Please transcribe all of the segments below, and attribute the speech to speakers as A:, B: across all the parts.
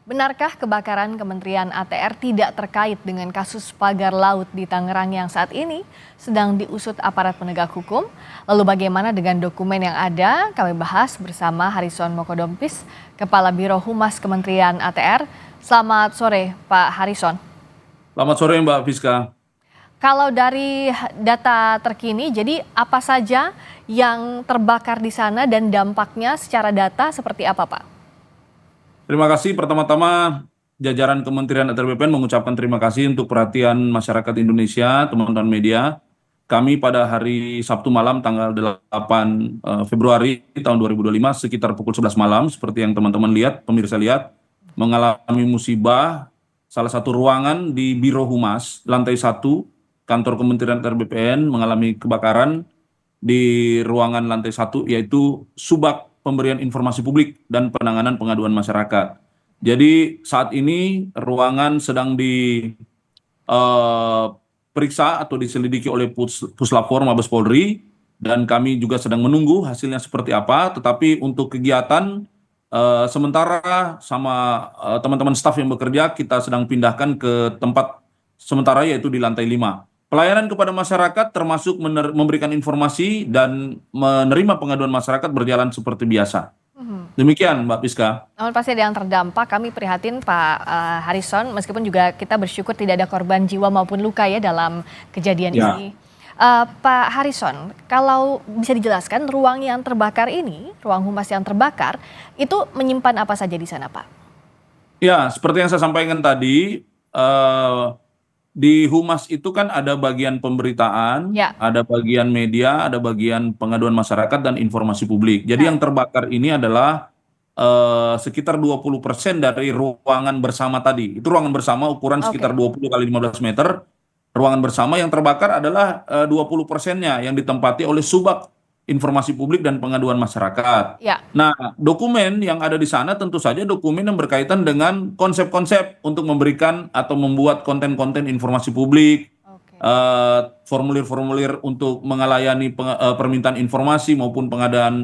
A: Benarkah kebakaran Kementerian ATR tidak terkait dengan kasus pagar laut di Tangerang yang saat ini sedang diusut aparat penegak hukum? Lalu bagaimana dengan dokumen yang ada? Kami bahas bersama Harrison Mokodompis, Kepala Biro Humas Kementerian ATR. Selamat sore, Pak Harrison.
B: Selamat sore Mbak Fiska.
A: Kalau dari data terkini, jadi apa saja yang terbakar di sana dan dampaknya secara data seperti apa, Pak?
B: Terima kasih pertama-tama jajaran Kementerian ATR BPN mengucapkan terima kasih untuk perhatian masyarakat Indonesia, teman-teman media. Kami pada hari Sabtu malam tanggal 8 Februari tahun 2025 sekitar pukul 11 malam seperti yang teman-teman lihat, pemirsa lihat, mengalami musibah salah satu ruangan di Biro Humas lantai 1 kantor Kementerian ATR BPN mengalami kebakaran di ruangan lantai 1 yaitu Subak Pemberian Informasi Publik dan Penanganan Pengaduan Masyarakat. Jadi saat ini ruangan sedang diperiksa atau diselidiki oleh Puslapfor Mabes Polri dan kami juga sedang menunggu hasilnya seperti apa. Tetapi untuk kegiatan sementara sama teman-teman staf yang bekerja kita sedang pindahkan ke tempat sementara yaitu di lantai 5. Pelayanan kepada masyarakat termasuk memberikan informasi dan menerima pengaduan masyarakat berjalan seperti biasa. Demikian Mbak Piska.
A: Namun pasti ada yang terdampak, kami prihatin Pak Harrison, meskipun juga kita bersyukur tidak ada korban jiwa maupun luka ya dalam kejadian ini. Pak Harrison, kalau bisa dijelaskan ruang yang terbakar ini, ruang humas yang terbakar, itu menyimpan apa saja di sana Pak?
B: Ya, seperti yang saya sampaikan tadi, di humas itu kan ada bagian pemberitaan,
A: Ya.
B: ada bagian media, ada bagian pengaduan masyarakat dan informasi publik. Jadi yang terbakar ini adalah sekitar 20% dari ruangan bersama tadi. Itu ruangan bersama ukuran sekitar 20 kali 15 meter. Ruangan bersama yang terbakar adalah 20%-nya yang ditempati oleh Subak Informasi Publik dan Pengaduan Masyarakat.
A: Ya.
B: Nah, dokumen yang ada di sana tentu saja dokumen yang berkaitan dengan konsep-konsep untuk memberikan atau membuat konten-konten informasi publik, formulir-formulir untuk mengelayani permintaan informasi maupun pengaduan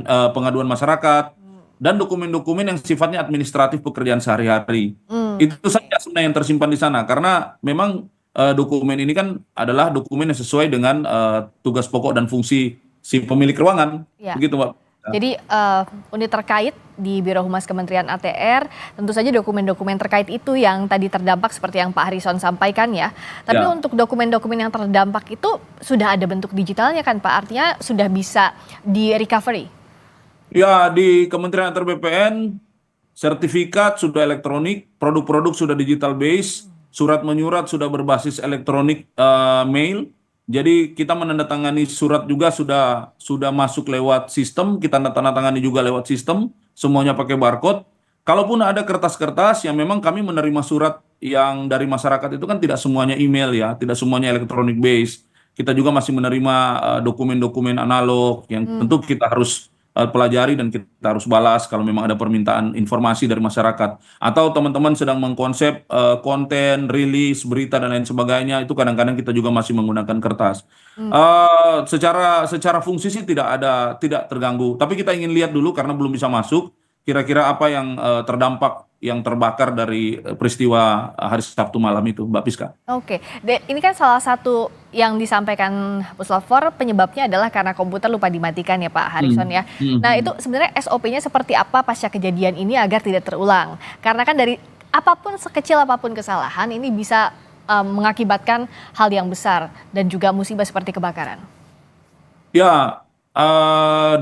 B: masyarakat, dan dokumen-dokumen yang sifatnya administratif pekerjaan sehari-hari. Itu saja sebenarnya yang tersimpan di sana, karena memang dokumen ini kan adalah dokumen yang sesuai dengan tugas pokok dan fungsi si pemilik ruangan, begitu Mbak.
A: Jadi unit terkait di Biro Humas Kementerian ATR, tentu saja dokumen-dokumen terkait itu yang tadi terdampak seperti yang Pak Harrison sampaikan ya. Tapi untuk dokumen-dokumen yang terdampak itu sudah ada bentuk digitalnya kan Pak? Artinya sudah bisa di recovery?
B: Ya, di Kementerian ATR BPN sertifikat sudah elektronik, produk-produk sudah digital base, surat menyurat sudah berbasis elektronik mail. Jadi kita menandatangani surat juga sudah masuk lewat sistem, kita tanda-tangani juga lewat sistem, semuanya pakai barcode. Kalaupun ada kertas-kertas yang memang kami menerima surat yang dari masyarakat itu kan tidak semuanya email ya, tidak semuanya electronic base. Kita juga masih menerima dokumen-dokumen analog yang tentu kita harus pelajari dan kita harus balas kalau memang ada permintaan informasi dari masyarakat. Atau teman-teman sedang mengkonsep konten, rilis, berita dan lain sebagainya, itu kadang-kadang kita juga masih menggunakan kertas. Secara fungsi sih tidak terganggu. Tapi kita ingin lihat dulu karena belum bisa masuk. Kira-kira apa yang terdampak, yang terbakar dari peristiwa hari Sabtu malam itu, Mbak Piska.
A: Oke, ini kan salah satu yang disampaikan Puslapfor penyebabnya adalah karena komputer lupa dimatikan ya Pak Harrison ya. Nah itu sebenarnya SOP-nya seperti apa pasca kejadian ini agar tidak terulang? Karena kan dari apapun sekecil apapun kesalahan ini bisa mengakibatkan hal yang besar dan juga musibah seperti kebakaran.
B: Ya,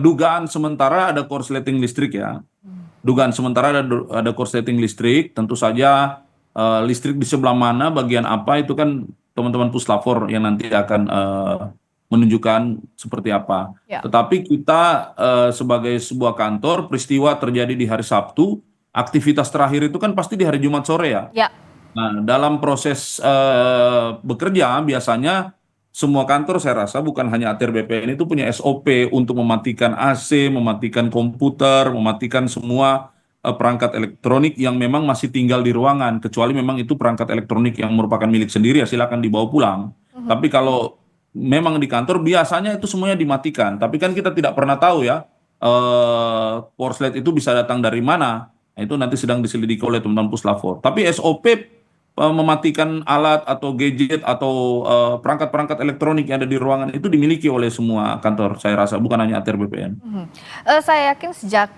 B: dugaan sementara ada korsleting listrik ya. Dugaan sementara ada korsleting listrik, tentu saja listrik di sebelah mana, bagian apa itu kan teman-teman Puslapfor yang nanti akan menunjukkan seperti apa. Tetapi kita sebagai sebuah kantor, peristiwa terjadi di hari Sabtu, aktivitas terakhir itu kan pasti di hari Jumat sore ya. Nah, dalam proses bekerja biasanya semua kantor saya rasa bukan hanya ATR BPN itu punya SOP untuk mematikan AC, mematikan komputer, mematikan semua perangkat elektronik yang memang masih tinggal di ruangan, kecuali memang itu perangkat elektronik yang merupakan milik sendiri ya silakan dibawa pulang. Tapi kalau memang di kantor biasanya itu semuanya dimatikan. Tapi kan kita tidak pernah tahu ya korslet itu bisa datang dari mana. Nah, itu nanti sedang diselidiki oleh teman-teman Puslapfor. Tapi SOP mematikan alat atau gadget atau perangkat-perangkat elektronik yang ada di ruangan itu dimiliki oleh semua kantor, saya rasa, bukan hanya ATR BPN.
A: Saya yakin sejak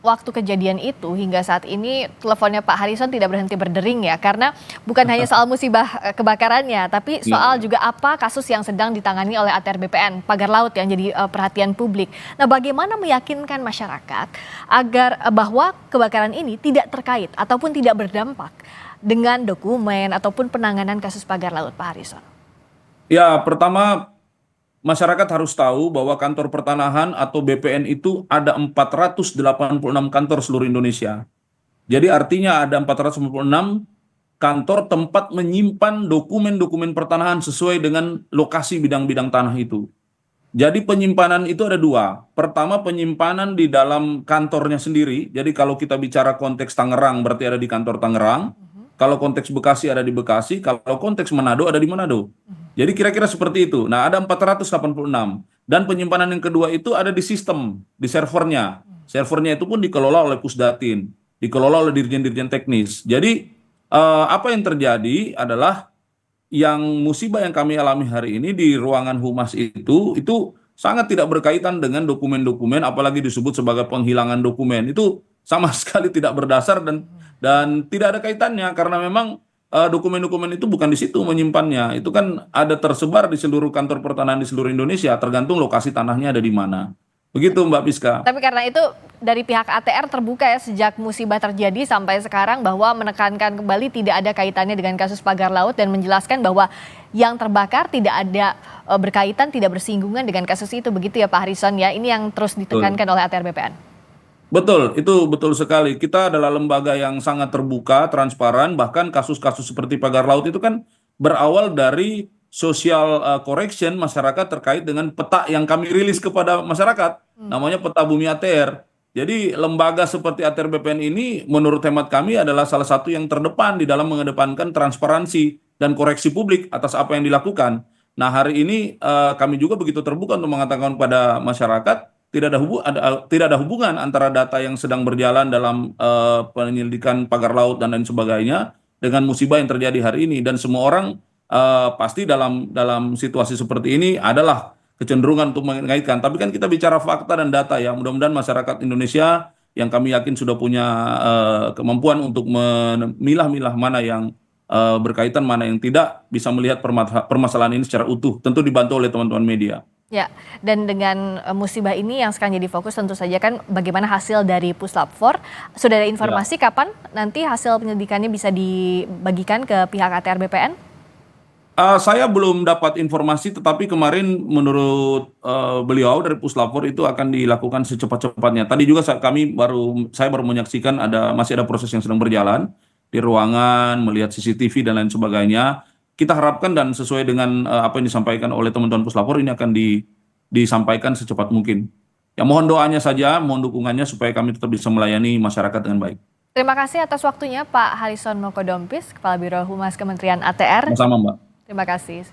A: waktu kejadian itu hingga saat ini teleponnya Pak Harrison tidak berhenti berdering ya, karena bukan hanya soal musibah kebakarannya, tapi soal juga apa kasus yang sedang ditangani oleh ATR BPN, pagar laut yang jadi perhatian publik. Nah, bagaimana meyakinkan masyarakat agar bahwa kebakaran ini tidak terkait ataupun tidak berdampak dengan dokumen ataupun penanganan kasus pagar laut, Pak Harrison?
B: Ya, pertama masyarakat harus tahu bahwa kantor pertanahan atau BPN itu ada 486 kantor seluruh Indonesia. Jadi artinya ada 486 kantor tempat menyimpan dokumen-dokumen pertanahan sesuai dengan lokasi bidang-bidang tanah itu. Jadi penyimpanan itu ada dua. Pertama, penyimpanan di dalam kantornya sendiri. Jadi kalau kita bicara konteks Tangerang berarti ada di kantor Tangerang. Kalau konteks Bekasi ada di Bekasi. Kalau konteks Manado ada di Manado. Jadi kira-kira seperti itu. Nah, ada 486. Dan penyimpanan yang kedua itu ada di sistem, di servernya. Servernya itu pun dikelola oleh Pusdatin, dikelola oleh dirjen-dirjen teknis. Jadi apa yang terjadi adalah yang musibah yang kami alami hari ini di ruangan humas itu sangat tidak berkaitan dengan dokumen-dokumen, apalagi disebut sebagai penghilangan dokumen. Itu sama sekali tidak berdasar dan tidak ada kaitannya, karena memang dokumen-dokumen itu bukan di situ menyimpannya. Itu kan ada tersebar di seluruh kantor pertanahan di seluruh Indonesia, tergantung lokasi tanahnya ada di mana. Begitu Mbak Piska.
A: Tapi karena itu dari pihak ATR terbuka ya sejak musibah terjadi sampai sekarang bahwa menekankan kembali tidak ada kaitannya dengan kasus pagar laut dan menjelaskan bahwa yang terbakar tidak ada berkaitan, tidak bersinggungan dengan kasus itu. Begitu ya Pak Harrison ya, ini yang terus ditekankan oleh ATR BPN.
B: Betul, itu betul sekali. Kita adalah lembaga yang sangat terbuka, transparan, bahkan kasus-kasus seperti pagar laut itu kan berawal dari social correction masyarakat terkait dengan peta yang kami rilis kepada masyarakat, namanya peta bumi ATR. Jadi lembaga seperti ATR BPN ini menurut hemat kami adalah salah satu yang terdepan di dalam mengedepankan transparansi dan koreksi publik atas apa yang dilakukan. Nah, hari ini kami juga begitu terbuka untuk mengatakan kepada masyarakat tidak ada hubungan antara data yang sedang berjalan dalam penyelidikan pagar laut dan lain sebagainya dengan musibah yang terjadi hari ini, dan semua orang pasti dalam situasi seperti ini adalah kecenderungan untuk mengaitkan. Tapi kan kita bicara fakta dan data ya. Mudah-mudahan masyarakat Indonesia yang kami yakin sudah punya kemampuan untuk memilah-milah mana yang berkaitan, mana yang tidak, bisa melihat permasalahan ini secara utuh. Tentu dibantu oleh teman-teman media.
A: Ya, dan dengan musibah ini yang sekarang jadi fokus tentu saja kan bagaimana hasil dari Puslapfor. Sudah ada informasi kapan nanti hasil penyelidikannya bisa dibagikan ke pihak ATR BPN?
B: Saya belum dapat informasi, tetapi kemarin menurut beliau dari Puslapfor itu akan dilakukan secepat-cepatnya. Tadi juga saya baru menyaksikan masih ada proses yang sedang berjalan di ruangan, melihat CCTV dan lain sebagainya. Kita harapkan dan sesuai dengan apa yang disampaikan oleh teman-teman Puslapfor ini akan disampaikan secepat mungkin. Ya, mohon doanya saja, mohon dukungannya supaya kami tetap bisa melayani masyarakat dengan baik.
A: Terima kasih atas waktunya Pak Harrison Mokodompis, Kepala Biro Humas Kementerian ATR.
B: Sama-sama Mbak.
A: Terima kasih.